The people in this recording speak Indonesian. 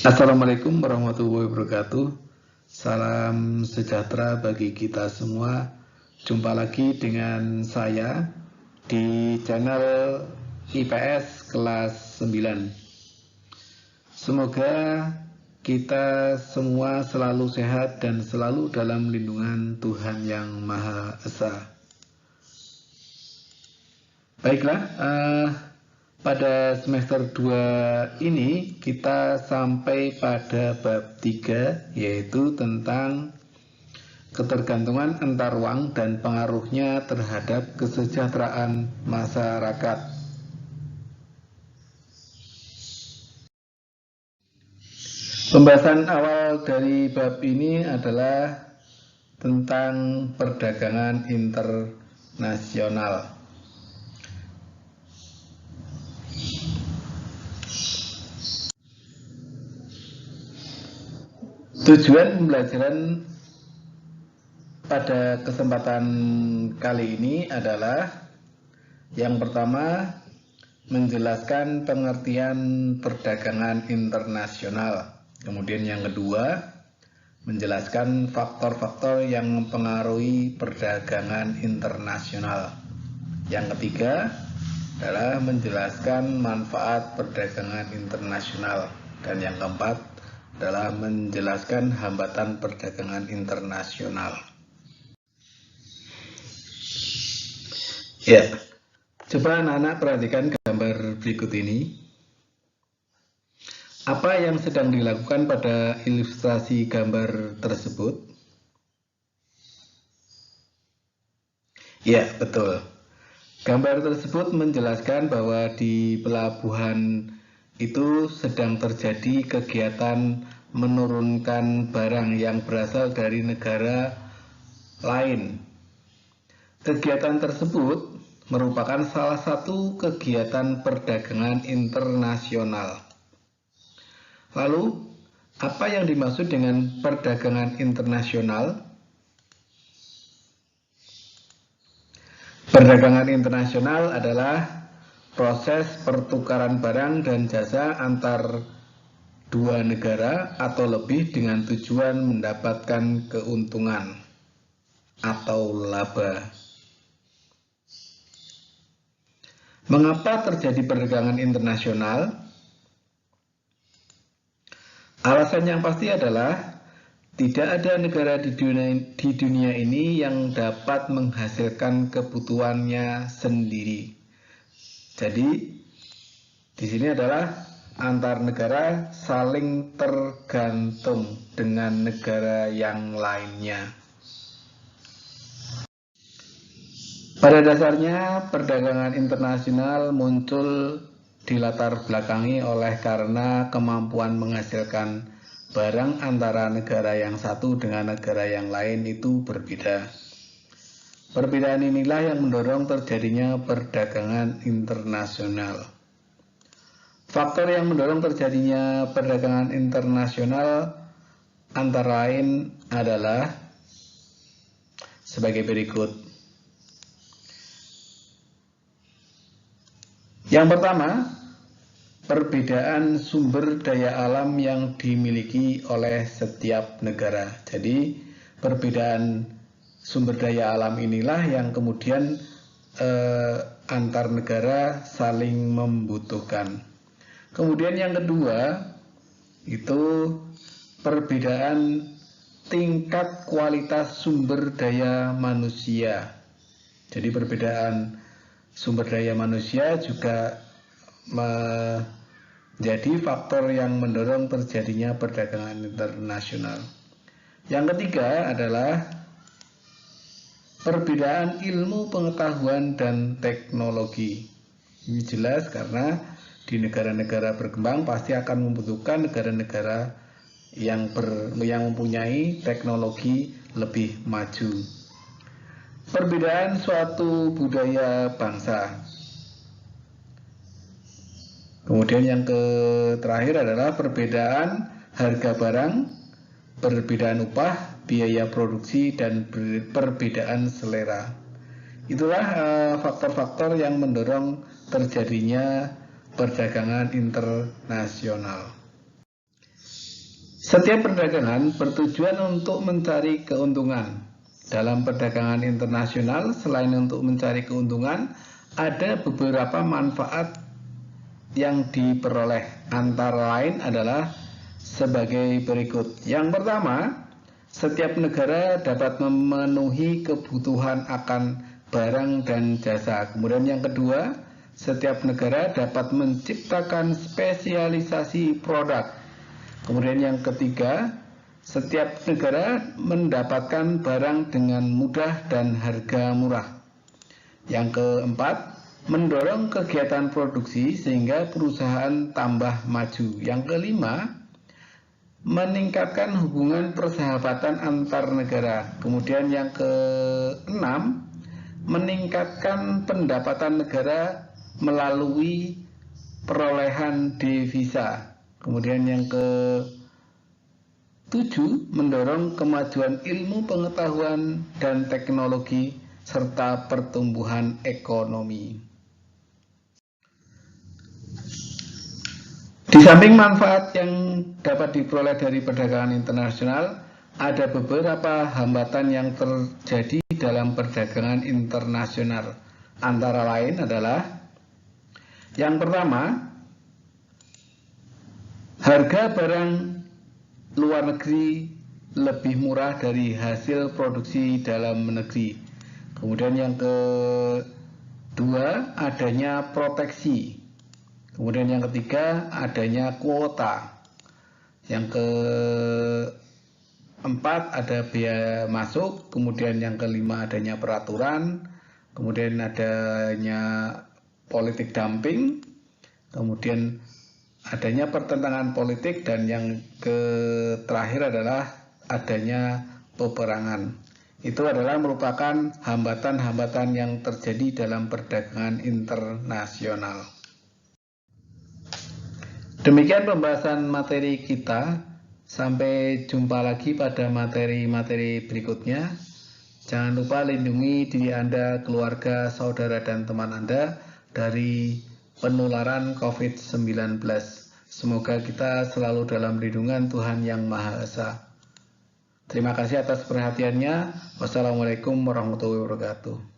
Assalamualaikum warahmatullahi wabarakatuh. Salam sejahtera bagi kita semua. Jumpa lagi dengan saya di channel IPS kelas 9. Semoga kita semua selalu sehat dan selalu dalam lindungan Tuhan Yang Maha Esa. Baiklah, pada semester 2 ini kita sampai pada bab 3, yaitu tentang ketergantungan antar uang dan pengaruhnya terhadap kesejahteraan masyarakat. Pembahasan awal dari bab ini adalah tentang perdagangan internasional. Tujuan pembelajaran pada kesempatan kali ini adalah yang pertama, menjelaskan pengertian perdagangan internasional. Kemudian yang kedua, menjelaskan faktor-faktor yang mempengaruhi perdagangan internasional. Yang ketiga adalah menjelaskan manfaat perdagangan internasional. Dan yang keempat adalah menjelaskan hambatan perdagangan internasional. Ya, coba anak-anak perhatikan gambar berikut ini. Apa yang sedang dilakukan pada ilustrasi gambar tersebut? Ya, betul. Gambar tersebut menjelaskan bahwa di pelabuhan itu sedang terjadi kegiatan menurunkan barang yang berasal dari negara lain. Kegiatan tersebut merupakan salah satu kegiatan perdagangan internasional. Lalu, apa yang dimaksud dengan perdagangan internasional? Perdagangan internasional adalah proses pertukaran barang dan jasa antar dua negara atau lebih dengan tujuan mendapatkan keuntungan atau laba. Mengapa terjadi perdagangan internasional? Alasan yang pasti adalah tidak ada negara di dunia ini yang dapat menghasilkan kebutuhannya sendiri. Jadi, di sini adalah antar negara saling tergantung dengan negara yang lainnya. Pada dasarnya, perdagangan internasional muncul dilatar belakangi oleh karena kemampuan menghasilkan barang antara negara yang satu dengan negara yang lain itu berbeda. Perbedaan inilah yang mendorong terjadinya perdagangan internasional. Faktor yang mendorong terjadinya perdagangan internasional antara lain adalah sebagai berikut. Yang pertama, perbedaan sumber daya alam yang dimiliki oleh setiap negara. Jadi, perbedaan sumber daya alam inilah yang kemudian antar negara saling membutuhkan. Kemudian yang kedua, itu perbedaan tingkat kualitas sumber daya manusia. Jadi perbedaan sumber daya manusia juga menjadi faktor yang mendorong terjadinya perdagangan internasional. Yang ketiga adalah perbedaan ilmu pengetahuan dan teknologi. Ini jelas karena di negara-negara berkembang pasti akan membutuhkan negara-negara yang mempunyai teknologi lebih maju. Perbedaan suatu budaya bangsa. Kemudian yang terakhir adalah perbedaan harga barang, perbedaan upah, biaya produksi, dan perbedaan selera. Itulah faktor-faktor yang mendorong terjadinya perdagangan internasional. Setiap perdagangan bertujuan untuk mencari keuntungan. Dalam perdagangan internasional, selain untuk mencari keuntungan, ada beberapa manfaat yang diperoleh, antara lain adalah sebagai berikut. Yang pertama, setiap negara dapat memenuhi kebutuhan akan barang dan jasa. Kemudian yang kedua, setiap negara dapat menciptakan spesialisasi produk. Kemudian yang ketiga, setiap negara mendapatkan barang dengan mudah dan harga murah. Yang keempat, mendorong kegiatan produksi sehingga perusahaan tambah maju. Yang kelima, meningkatkan hubungan persahabatan antar negara. Kemudian yang keenam, meningkatkan pendapatan negara melalui perolehan devisa. Kemudian yang ketujuh, mendorong kemajuan ilmu pengetahuan dan teknologi serta pertumbuhan ekonomi. Di samping manfaat yang dapat diperoleh dari perdagangan internasional, ada beberapa hambatan yang terjadi dalam perdagangan internasional. Antara lain adalah yang pertama, harga barang luar negeri lebih murah dari hasil produksi dalam negeri. Kemudian yang kedua, adanya proteksi. Kemudian yang ketiga, adanya kuota. Yang keempat, ada biaya masuk. Kemudian yang kelima, adanya peraturan. Kemudian adanya politik dumping. Kemudian adanya pertentangan politik. Dan yang terakhir adalah adanya peperangan. Itu adalah merupakan hambatan-hambatan yang terjadi dalam perdagangan internasional. Demikian pembahasan materi kita. Sampai jumpa lagi pada materi-materi berikutnya. Jangan lupa lindungi diri Anda, keluarga, saudara, dan teman Anda dari penularan COVID-19. Semoga kita selalu dalam lindungan Tuhan Yang Maha Esa. Terima kasih atas perhatiannya. Wassalamualaikum warahmatullahi wabarakatuh.